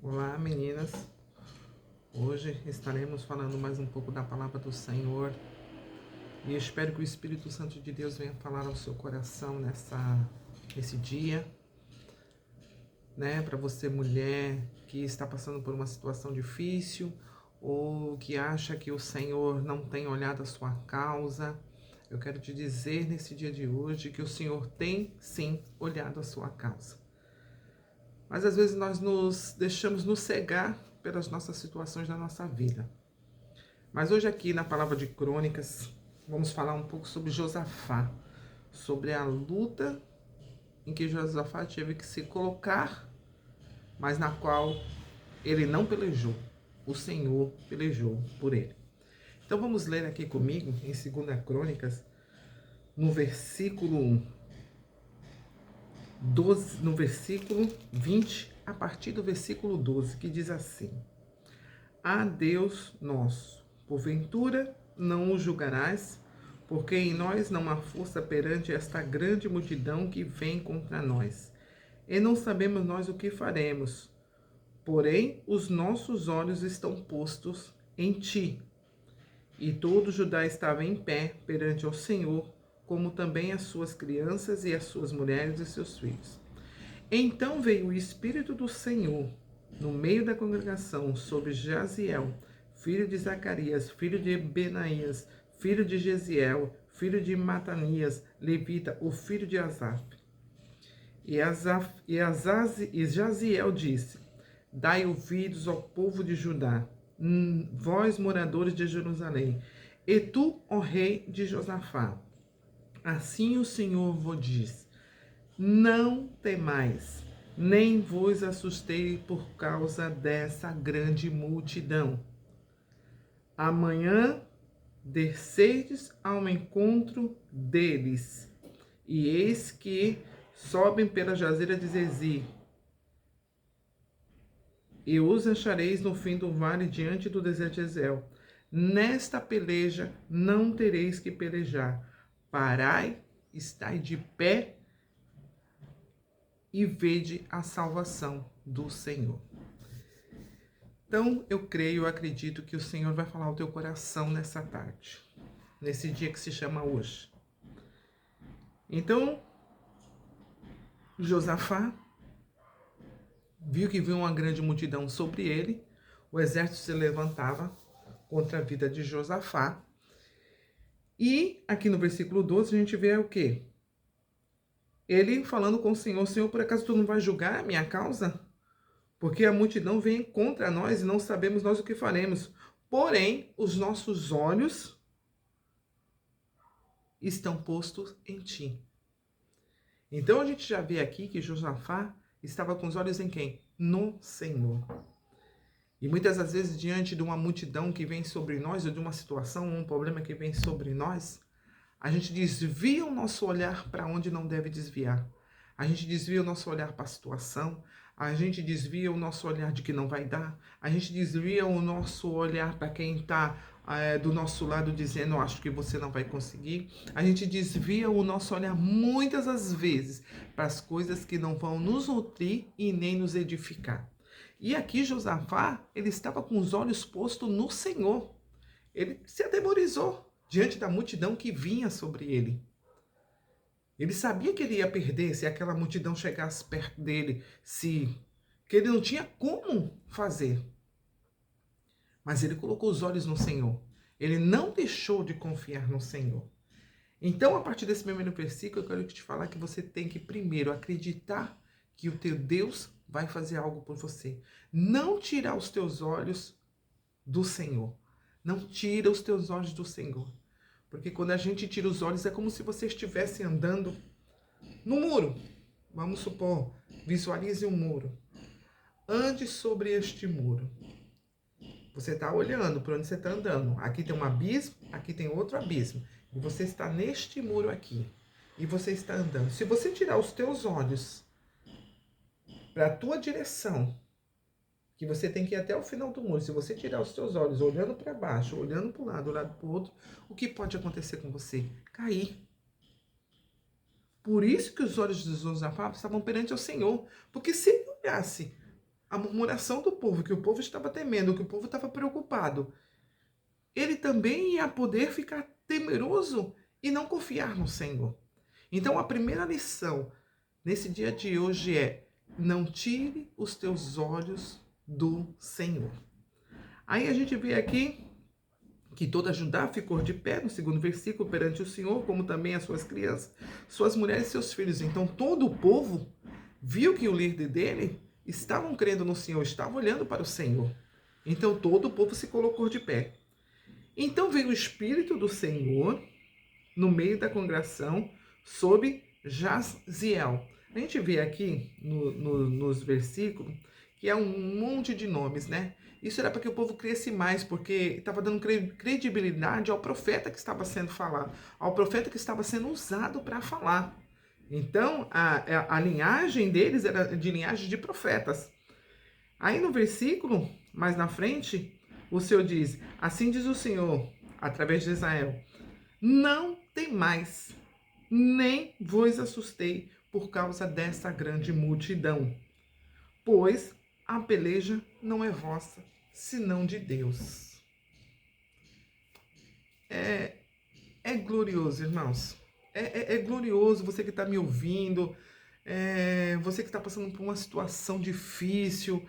Olá, meninas. Hoje estaremos falando mais um pouco da palavra do Senhor e espero que o Espírito Santo de Deus venha falar ao seu coração nesse dia, né? Para você, mulher que está passando por uma situação difícil ou que acha que o Senhor não tem olhado a sua causa, eu quero te dizer nesse dia de hoje que o Senhor tem sim olhado a sua causa. Mas às vezes nós nos deixamos nos cegar pelas nossas situações da nossa vida. Mas hoje aqui na palavra de Crônicas, vamos falar um pouco sobre Josafá, sobre a luta em que Josafá teve que se colocar, mas na qual ele não pelejou, o Senhor pelejou por ele. Então vamos ler aqui comigo em 2 Crônicas, no versículo 12, no versículo 20, a partir do versículo 12, que diz assim: Ah, Deus nosso, porventura não o julgarás, porque em nós não há força perante esta grande multidão que vem contra nós. E não sabemos nós o que faremos, porém os nossos olhos estão postos em ti. E todo Judá estava em pé perante o Senhor, como também as suas crianças e as suas mulheres e seus filhos. Então veio o Espírito do Senhor no meio da congregação sobre Jaziel, filho de Zacarias, filho de Benaías, filho de Jeziel, filho de Matanias, levita, o filho de Asaf. E Jaziel disse: Dai ouvidos ao povo de Judá, vós moradores de Jerusalém, e tu, ó rei de Josafá. Assim o Senhor vos diz: não temais, nem vos assustei por causa dessa grande multidão. Amanhã descedes ao encontro deles, e eis que sobem pela jazeira de Zezi, e os achareis no fim do vale diante do deserto de Ezel. Nesta peleja não tereis que pelejar. Parai, estai de pé e vede a salvação do Senhor. Então, eu creio, eu acredito que o Senhor vai falar ao teu coração nessa tarde, nesse dia que se chama hoje. Então, Josafá viu que viu uma grande multidão sobre ele, o exército se levantava contra a vida de Josafá. E aqui no versículo 12 a gente vê o quê? Ele falando com o Senhor: Senhor, por acaso tu não vai julgar a minha causa? Porque a multidão vem contra nós e não sabemos nós o que faremos. Porém, os nossos olhos estão postos em ti. Então a gente já vê aqui que Josafá estava com os olhos em quem? No Senhor. E muitas das vezes, diante de uma multidão que vem sobre nós, ou de uma situação, um problema que vem sobre nós, a gente desvia o nosso olhar para onde não deve desviar. A gente desvia o nosso olhar para a situação, a gente desvia o nosso olhar de que não vai dar, a gente desvia o nosso olhar para quem está do nosso lado dizendo: acho que você não vai conseguir. A gente desvia o nosso olhar muitas das vezes para as coisas que não vão nos nutrir e nem nos edificar. E aqui Josafá, ele estava com os olhos postos no Senhor. Ele se atemorizou diante da multidão que vinha sobre ele. Ele sabia que ele ia perder se aquela multidão chegasse perto dele, que ele não tinha como fazer. Mas ele colocou os olhos no Senhor. Ele não deixou de confiar no Senhor. Então, a partir desse primeiro versículo, eu quero te falar que você tem que primeiro acreditar que o teu Deus vai fazer algo por você. Não tirar os teus olhos do Senhor. Não tira os teus olhos do Senhor. Porque quando a gente tira os olhos, é como se você estivesse andando no muro. Vamos supor, visualize um muro. Ande sobre este muro. Você está olhando para onde você está andando. Aqui tem um abismo, aqui tem outro abismo. E você está neste muro aqui. E você está andando. Se você tirar os teus olhos para a tua direção, que você tem que ir até o final do muro, se você tirar os teus olhos olhando para baixo, olhando para um lado, olhando para o outro, o que pode acontecer com você? Cair. Por isso que os olhos de Josafá estavam perante o Senhor. Porque se ele olhasse a murmuração do povo, que o povo estava temendo, que o povo estava preocupado, ele também ia poder ficar temeroso e não confiar no Senhor. Então, a primeira lição nesse dia de hoje é: não tire os teus olhos do Senhor. Aí a gente vê aqui que toda Judá ficou de pé, no segundo versículo, perante o Senhor, como também as suas crianças, suas mulheres e seus filhos. Então, todo o povo viu que o líder dele estavam crendo no Senhor, estavam olhando para o Senhor. Então, todo o povo se colocou de pé. Então, veio o Espírito do Senhor no meio da congregação sobre Jaziel. A gente vê aqui nos versículos que é um monte de nomes, né? Isso era para que o povo cresce mais, porque estava dando credibilidade ao profeta que estava sendo falado, ao profeta que estava sendo usado para falar. Então, a linhagem deles era de linhagem de profetas. Aí no versículo, mais na frente, o Senhor diz: assim diz o Senhor, através de Israel: não temais, nem vos assustei por causa dessa grande multidão, pois a peleja não é vossa, senão de Deus. É glorioso, irmãos. É glorioso você que está me ouvindo, você que está passando por uma situação difícil,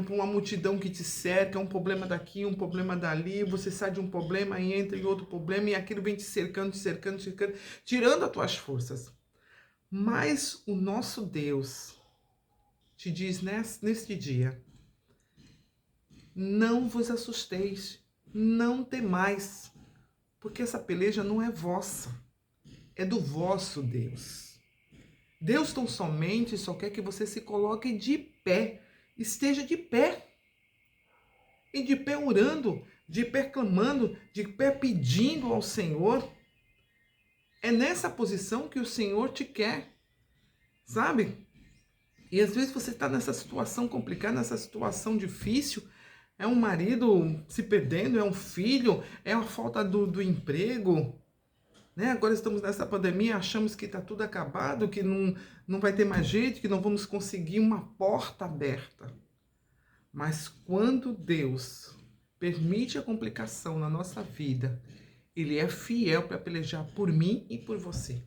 por uma multidão que te cerca, um problema daqui, um problema dali, você sai de um problema e entra em outro problema e aquilo vem te cercando, tirando as tuas forças. Mas o nosso Deus te diz neste dia: não vos assusteis, não temais, porque essa peleja não é vossa, é do vosso Deus. Deus tão somente só quer que você se coloque de pé, esteja de pé, e de pé orando, de pé clamando, de pé pedindo ao Senhor. É nessa posição que o Senhor te quer, sabe? E às vezes você está nessa situação complicada, nessa situação difícil, é um marido se perdendo, é um filho, é a falta do emprego, né? Agora estamos nessa pandemia, achamos que está tudo acabado, que não vai ter mais jeito, que não vamos conseguir uma porta aberta. Mas quando Deus permite a complicação na nossa vida, Ele é fiel para pelejar por mim e por você.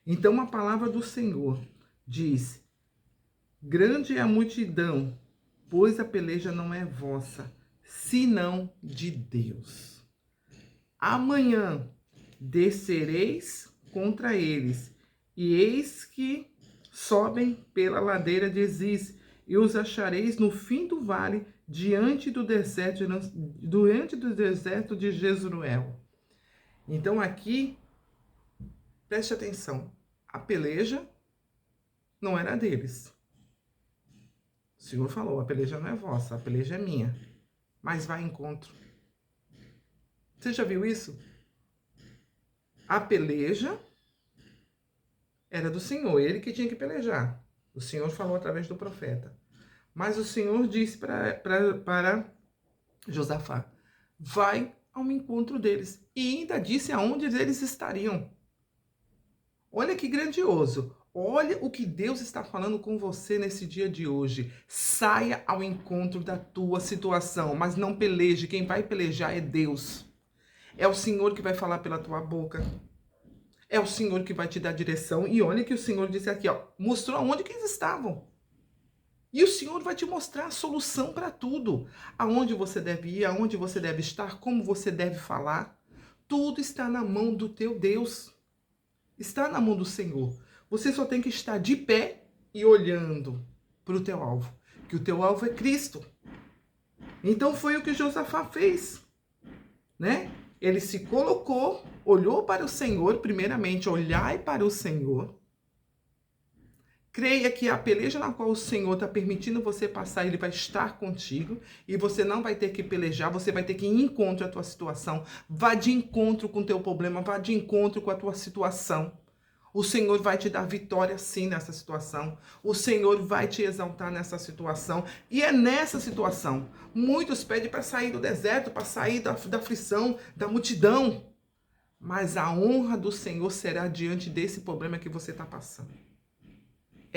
Então a palavra do Senhor diz: grande é a multidão, pois a peleja não é vossa, senão de Deus. Amanhã descereis contra eles, e eis que sobem pela ladeira de Ziz, e os achareis no fim do vale, diante do deserto de Jezreel. Então aqui, preste atenção, a peleja não era deles. O Senhor falou: a peleja não é vossa, a peleja é minha. Mas vai em encontro. Você já viu isso? A peleja era do Senhor, ele que tinha que pelejar. O Senhor falou através do profeta. Mas o Senhor disse para Josafá: vai ao encontro deles. E ainda disse aonde eles estariam. Olha que grandioso. Olha o que Deus está falando com você nesse dia de hoje. Saia ao encontro da tua situação, mas não peleje. Quem vai pelejar é Deus. É o Senhor que vai falar pela tua boca. É o Senhor que vai te dar direção. E olha que o Senhor disse aqui, ó, mostrou aonde que eles estavam. E o Senhor vai te mostrar a solução para tudo. Aonde você deve ir, aonde você deve estar, como você deve falar. Tudo está na mão do teu Deus. Está na mão do Senhor. Você só tem que estar de pé e olhando para o teu alvo. Que o teu alvo é Cristo. Então foi o que Josafá fez, né? Ele se colocou, olhou para o Senhor, primeiramente, olhai para o Senhor. Creia que a peleja na qual o Senhor está permitindo você passar, Ele vai estar contigo e você não vai ter que pelejar, você vai ter que ir em encontro à tua situação. Vá de encontro com o teu problema, vá de encontro com a tua situação. O Senhor vai te dar vitória sim nessa situação. O Senhor vai te exaltar nessa situação. E é nessa situação. Muitos pedem para sair do deserto, para sair da aflição, da multidão. Mas a honra do Senhor será diante desse problema que você está passando.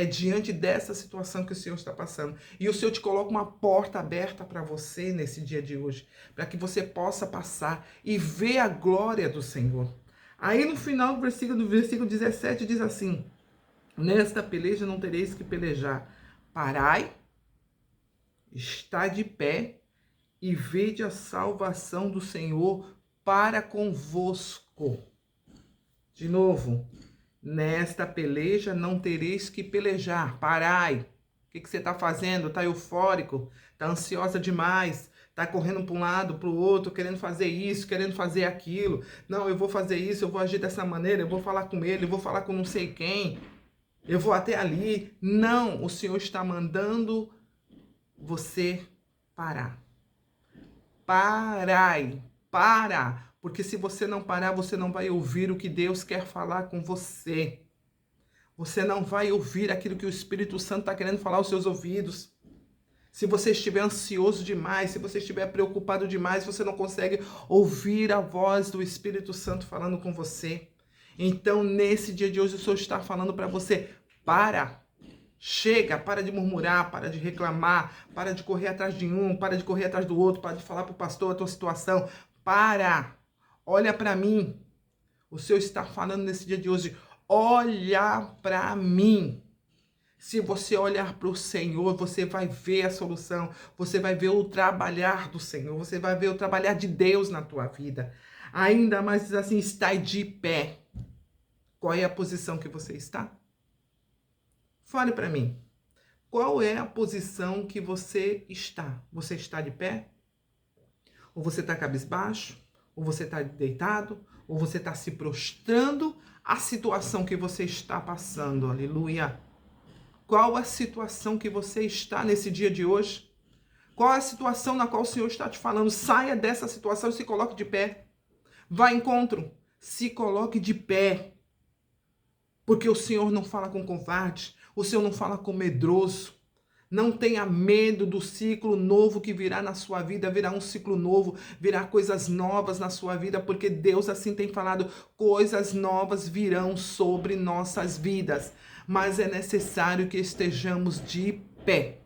É diante dessa situação que o Senhor está passando. E o Senhor te coloca uma porta aberta para você nesse dia de hoje, para que você possa passar e ver a glória do Senhor. Aí no final do versículo 17 diz assim: nesta peleja não tereis que pelejar. Parai, está de pé e vede a salvação do Senhor para convosco. De novo, nesta peleja não tereis que pelejar. Parai. O que você está fazendo? Está eufórico? Está ansiosa demais? Está correndo para um lado, para o outro, querendo fazer isso, querendo fazer aquilo. Não, eu vou fazer isso, eu vou agir dessa maneira, eu vou falar com ele, eu vou falar com não sei quem. Eu vou até ali. Não, o Senhor está mandando você parar. Parai, para. Porque se você não parar, você não vai ouvir o que Deus quer falar com você. Você não vai ouvir aquilo que o Espírito Santo está querendo falar aos seus ouvidos. Se você estiver ansioso demais, se você estiver preocupado demais, você não consegue ouvir a voz do Espírito Santo falando com você. Então, nesse dia de hoje, o Senhor está falando para você: para. Chega, para de murmurar, para de reclamar, para de correr atrás de um, para de correr atrás do outro, para de falar para o pastor a tua situação. Para. Olha para mim. O Senhor está falando nesse dia de hoje: olha para mim. Se você olhar para o Senhor, você vai ver a solução, você vai ver o trabalhar do Senhor, você vai ver o trabalhar de Deus na tua vida. Ainda mais diz assim: está de pé. Qual é a posição que você está? Fale para mim. Qual é a posição que você está? Você está de pé? Ou você está cabisbaixo? Ou você está deitado? Ou você está se prostrando à situação que você está passando? Aleluia! Qual a situação que você está nesse dia de hoje? Qual é a situação na qual o Senhor está te falando? Saia dessa situação e se coloque de pé. Vá ao encontro. Se coloque de pé. Porque o Senhor não fala com covarde. O Senhor não fala com medroso. Não tenha medo do ciclo novo que virá na sua vida. Virá um ciclo novo, virá coisas novas na sua vida, porque Deus assim tem falado: coisas novas virão sobre nossas vidas. Mas é necessário que estejamos de pé.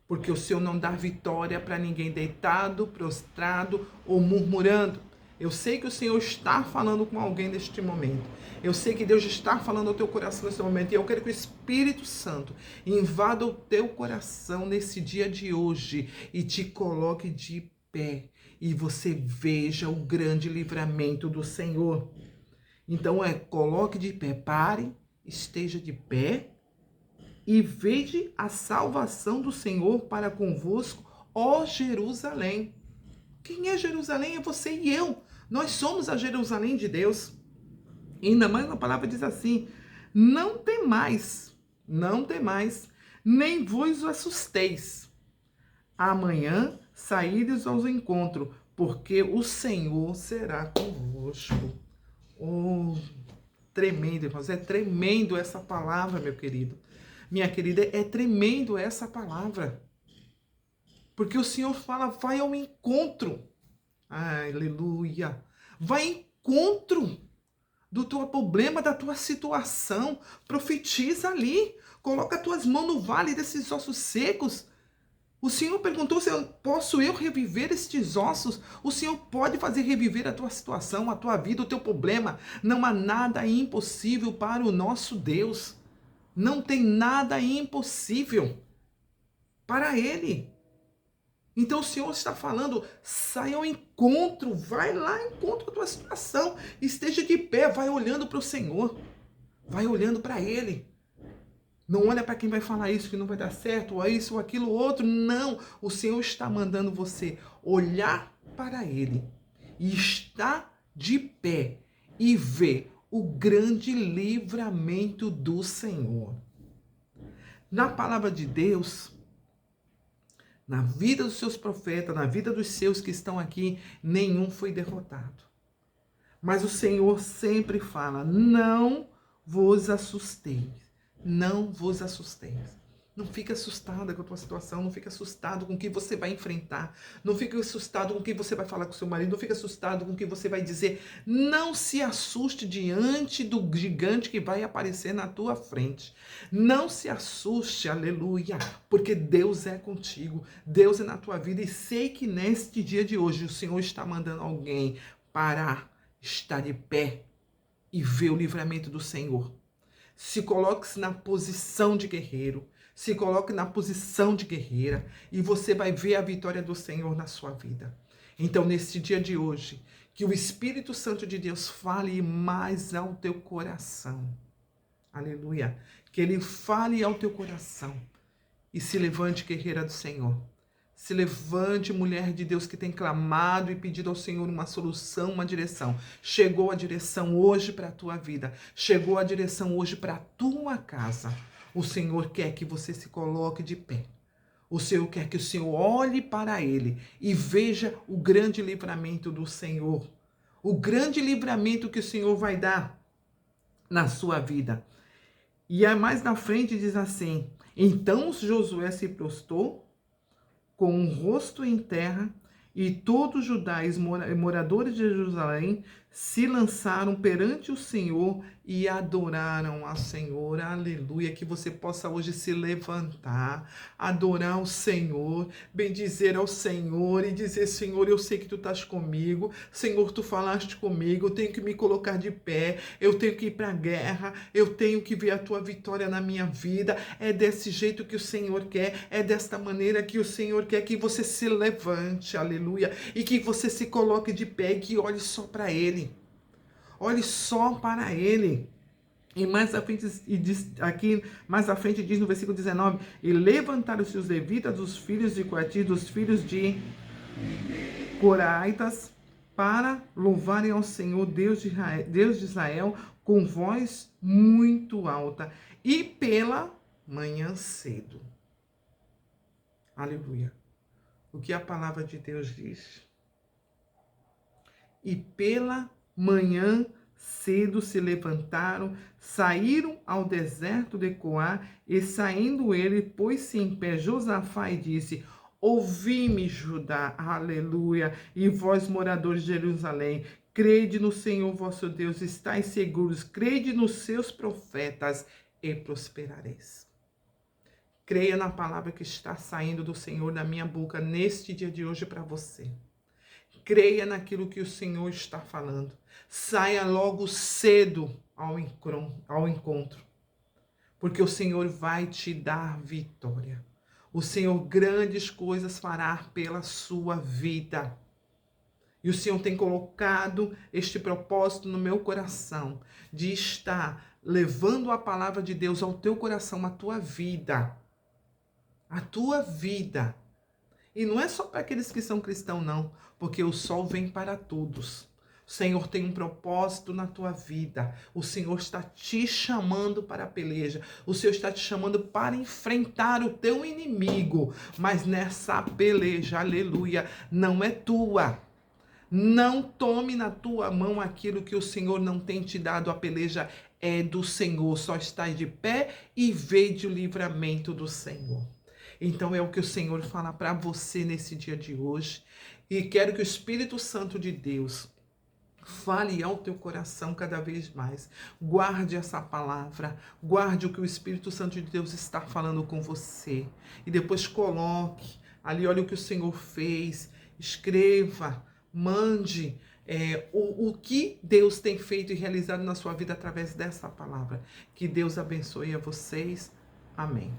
Porque o Senhor não dá vitória para ninguém deitado, prostrado ou murmurando. Eu sei que o Senhor está falando com alguém neste momento. Eu sei que Deus está falando ao teu coração neste momento. E eu quero que o Espírito Santo invada o teu coração nesse dia de hoje e te coloque de pé. E você veja o grande livramento do Senhor. Então coloque de pé, pare, esteja de pé e veja a salvação do Senhor para convosco, ó Jerusalém. Quem é Jerusalém? É você e eu. Nós somos a Jerusalém de Deus. E ainda mais a palavra diz assim: não temais, nem vos assusteis. Amanhã saídes ao encontro, porque o Senhor será convosco. Oh, tremendo, irmãos. É tremendo essa palavra, meu querido. Minha querida, é tremendo essa palavra. Porque o Senhor fala: vai ao encontro. Aleluia. Vai ao encontro do teu problema, da tua situação. Profetiza ali. Coloca as tuas mãos no vale desses ossos secos. O Senhor perguntou: se posso eu reviver estes ossos? O Senhor pode fazer reviver a tua situação, a tua vida, o teu problema. Não há nada impossível para o nosso Deus. Não tem nada impossível para Ele. Então o Senhor está falando: sai ao encontro, vai lá, encontra a tua situação, esteja de pé, vai olhando para o Senhor, vai olhando para Ele. Não olha para quem vai falar isso que não vai dar certo, ou isso, ou aquilo, ou outro. Não, o Senhor está mandando você olhar para Ele e estar de pé e ver o grande livramento do Senhor. Na palavra de Deus, na vida dos seus profetas, na vida dos seus que estão aqui, nenhum foi derrotado. Mas o Senhor sempre fala: não vos assusteis. Não vos assusteis. Não fique assustada com a tua situação, não fique assustado com o que você vai enfrentar, não fique assustado com o que você vai falar com seu marido, não fique assustado com o que você vai dizer. Não se assuste diante do gigante que vai aparecer na tua frente. Não se assuste, aleluia, porque Deus é contigo, Deus é na tua vida, e sei que neste dia de hoje o Senhor está mandando alguém parar, estar de pé e ver o livramento do Senhor. Se coloque na posição de guerreiro, se coloque na posição de guerreira e você vai ver a vitória do Senhor na sua vida. Então, nesse dia de hoje, que o Espírito Santo de Deus fale mais ao teu coração. Aleluia. Que ele fale ao teu coração e se levante, guerreira do Senhor. Se levante, mulher de Deus que tem clamado e pedido ao Senhor uma solução, uma direção. Chegou a direção hoje para a tua vida. Chegou a direção hoje para a tua casa. O Senhor quer que você se coloque de pé. O Senhor quer que o Senhor olhe para Ele e veja o grande livramento do Senhor. O grande livramento que o Senhor vai dar na sua vida. E aí mais na frente diz assim: então Josué se prostrou com o rosto em terra, e todos os judeus moradores de Jerusalém se lançaram perante o Senhor e adoraram ao Senhor. Aleluia, que você possa hoje se levantar, adorar o Senhor, bendizer ao Senhor e dizer: Senhor, eu sei que tu estás comigo, Senhor, tu falaste comigo, eu tenho que me colocar de pé, eu tenho que ir para a guerra, eu tenho que ver a tua vitória na minha vida. É desse jeito que o Senhor quer, é desta maneira que o Senhor quer que você se levante, aleluia, e que você se coloque de pé e que olhe só para Ele. Olhe só para Ele. E mais à frente, mais à frente diz no versículo 19: e levantaram-se os levitas, dos filhos de Coati, dos filhos de Coraitas, para louvarem ao Senhor, Deus de Israel, com voz muito alta, e pela manhã cedo. Aleluia. O que a palavra de Deus diz? E pela manhã cedo se levantaram, saíram ao deserto de Coá, e saindo ele, pôs-se em pé Josafá e disse: ouvi-me, Judá, aleluia, e vós, moradores de Jerusalém, crede no Senhor vosso Deus, estáis seguros, crede nos seus profetas e prosperareis. Creia na palavra que está saindo do Senhor da minha boca neste dia de hoje para você. Creia naquilo que o Senhor está falando. Saia logo cedo ao encontro, porque o Senhor vai te dar vitória. O Senhor grandes coisas fará pela sua vida. E o Senhor tem colocado este propósito no meu coração, de estar levando a palavra de Deus ao teu coração, à tua vida. A tua vida. E não é só para aqueles que são cristãos, não, porque o sol vem para todos. O Senhor tem um propósito na tua vida. O Senhor está te chamando para a peleja. O Senhor está te chamando para enfrentar o teu inimigo. Mas nessa peleja, aleluia, não é tua. Não tome na tua mão aquilo que o Senhor não tem te dado. A peleja é do Senhor. Só estás de pé e vede o livramento do Senhor. Então é o que o Senhor fala para você nesse dia de hoje. E quero que o Espírito Santo de Deus fale ao teu coração cada vez mais. Guarde essa palavra. Guarde o que o Espírito Santo de Deus está falando com você. E depois coloque ali, olha o que o Senhor fez. Escreva, mande o que Deus tem feito e realizado na sua vida através dessa palavra. Que Deus abençoe a vocês. Amém.